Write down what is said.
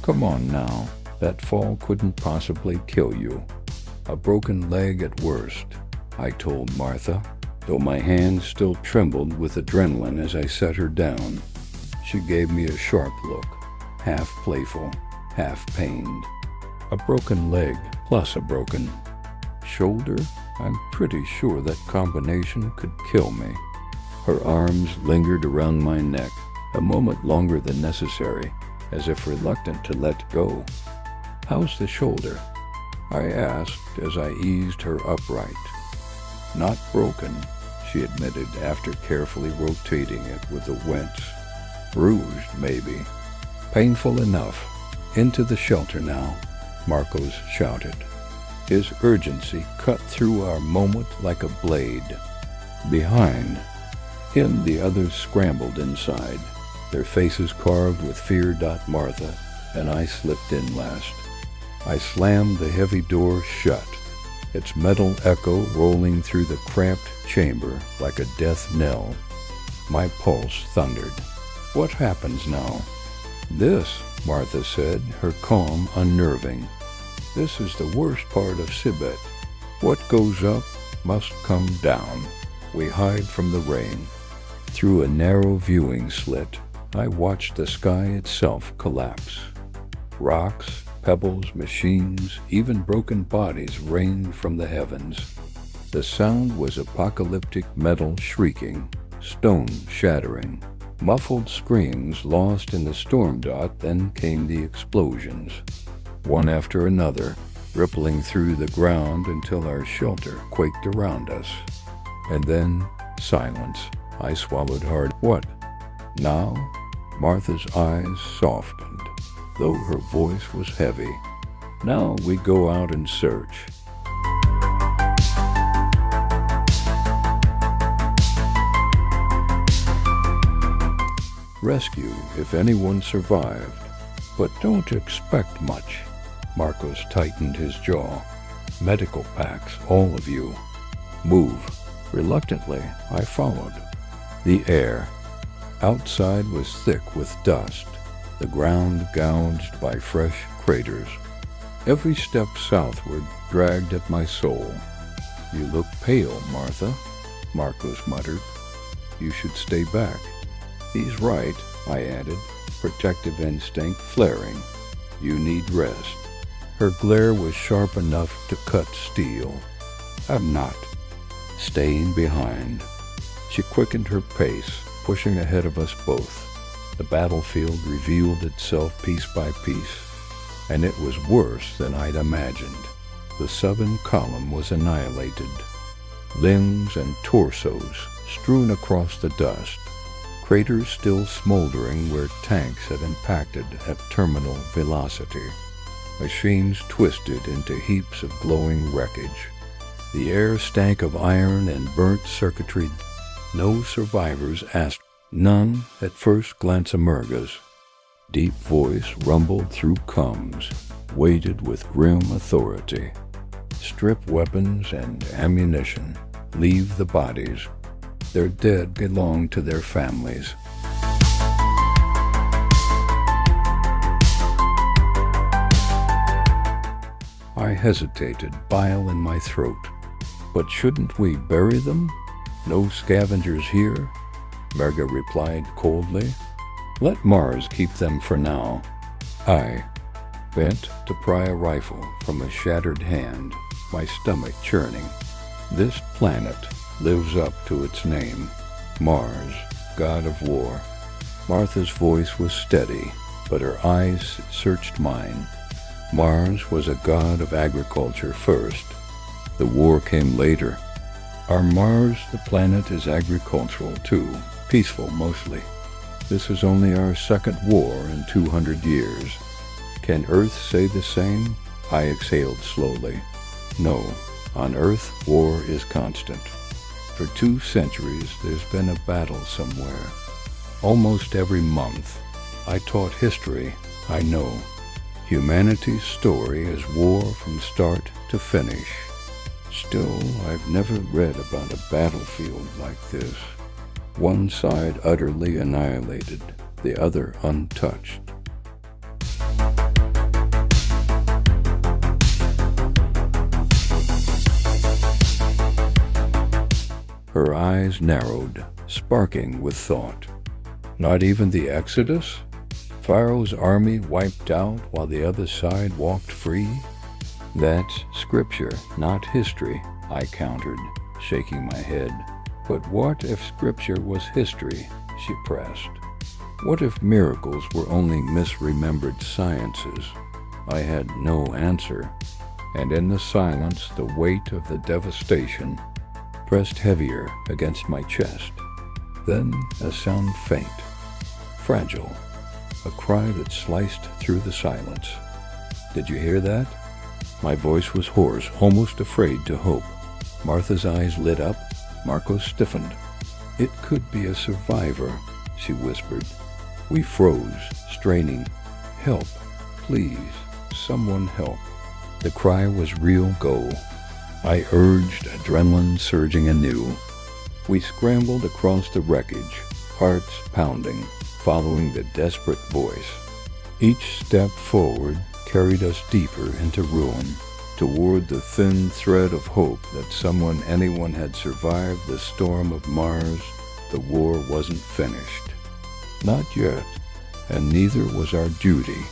Come on now, that fall couldn't possibly kill you. A broken leg at worst, I told Martha, though my hands still trembled with adrenaline as I set her down. She gave me a sharp look, half playful, half pained. A broken leg plus a broken shoulder? I'm pretty sure that combination could kill me. Her arms lingered around my neck, a moment longer than necessary, as if reluctant to let go. How's the shoulder? I asked as I eased her upright. Not broken, she admitted after carefully rotating it with a wince. Bruised, maybe. Painful enough. Into the shelter now, Marcos shouted. His urgency cut through our moment like a blade. Behind him, the others scrambled inside, their faces carved with fear. Martha and I slipped in last. I slammed the heavy door shut, its metal echo rolling through the cramped chamber like a death knell. My pulse thundered. What happens now? This, Martha said, her calm unnerving. This is the worst part of Sibet. What goes up must come down. We hide from the rain. Through a narrow viewing slit, I watched the sky itself collapse. Rocks, pebbles, machines, even broken bodies rained from the heavens. The sound was apocalyptic metal shrieking, stone shattering, muffled screams lost in the storm. Then came the explosions, one after another, rippling through the ground until our shelter quaked around us. And then silence. I swallowed hard. What? Now? Martha's eyes softened, though her voice was heavy. Now we go out and search. Rescue if anyone survived, but don't expect much. Marcos tightened his jaw. Medical packs, all of you. Move. Reluctantly, I followed. The air outside was thick with dust, the ground gouged by fresh craters. Every step southward dragged at my soul. You look pale, Martha, Marcos muttered. You should stay back. He's right, I added, protective instinct flaring. You need rest. Her glare was sharp enough to cut steel. I'm not. Staying behind. She quickened her pace, pushing ahead of us both. The battlefield revealed itself piece by piece, and it was worse than I'd imagined. The southern column was annihilated, limbs and torsos strewn across the dust, craters still smoldering where tanks had impacted at terminal velocity. Machines twisted into heaps of glowing wreckage. The air stank of iron and burnt circuitry. No survivors asked. None at first glance emerges. Deep voice rumbled through coms, weighted with grim authority. Strip weapons and ammunition. Leave the bodies. Their dead belong to their families. I hesitated, bile in my throat. But shouldn't we bury them? No scavengers here? Merga replied coldly. Let Mars keep them for now. I bent to pry a rifle from a shattered hand, my stomach churning. This planet lives up to its name, Mars, god of war. Martha's voice was steady, but her eyes searched mine. Mars was a god of agriculture first. The war came later. Our Mars, the planet, is agricultural too, peaceful mostly. This is only our second war in 200 years. Can Earth say the same? I exhaled slowly. No, on Earth, war is constant. For 2 centuries, there's been a battle somewhere. Almost every month. I taught history, I know. Humanity's story is war from start to finish. Still, I've never read about a battlefield like this. One side utterly annihilated, the other untouched. Her eyes narrowed, sparking with thought. Not even the Exodus? Pharaoh's army wiped out while the other side walked free? That's scripture, not history, I countered, shaking my head. But what if scripture was history? She pressed. What if miracles were only misremembered sciences? I had no answer, and in the silence the weight of the devastation pressed heavier against my chest. Then a sound faint, fragile, a cry that sliced through the silence. Did you hear that? My voice was hoarse, almost afraid to hope. Martha's eyes lit up. Marcos stiffened. It could be a survivor, she whispered. We froze, straining. Help, please, someone help. The cry was real go. I urged, adrenaline surging anew. We scrambled across the wreckage, hearts pounding, following the desperate voice. Each step forward carried us deeper into ruin, toward the thin thread of hope that anyone had survived the storm of Mars. The war wasn't finished. Not yet, and neither was our duty.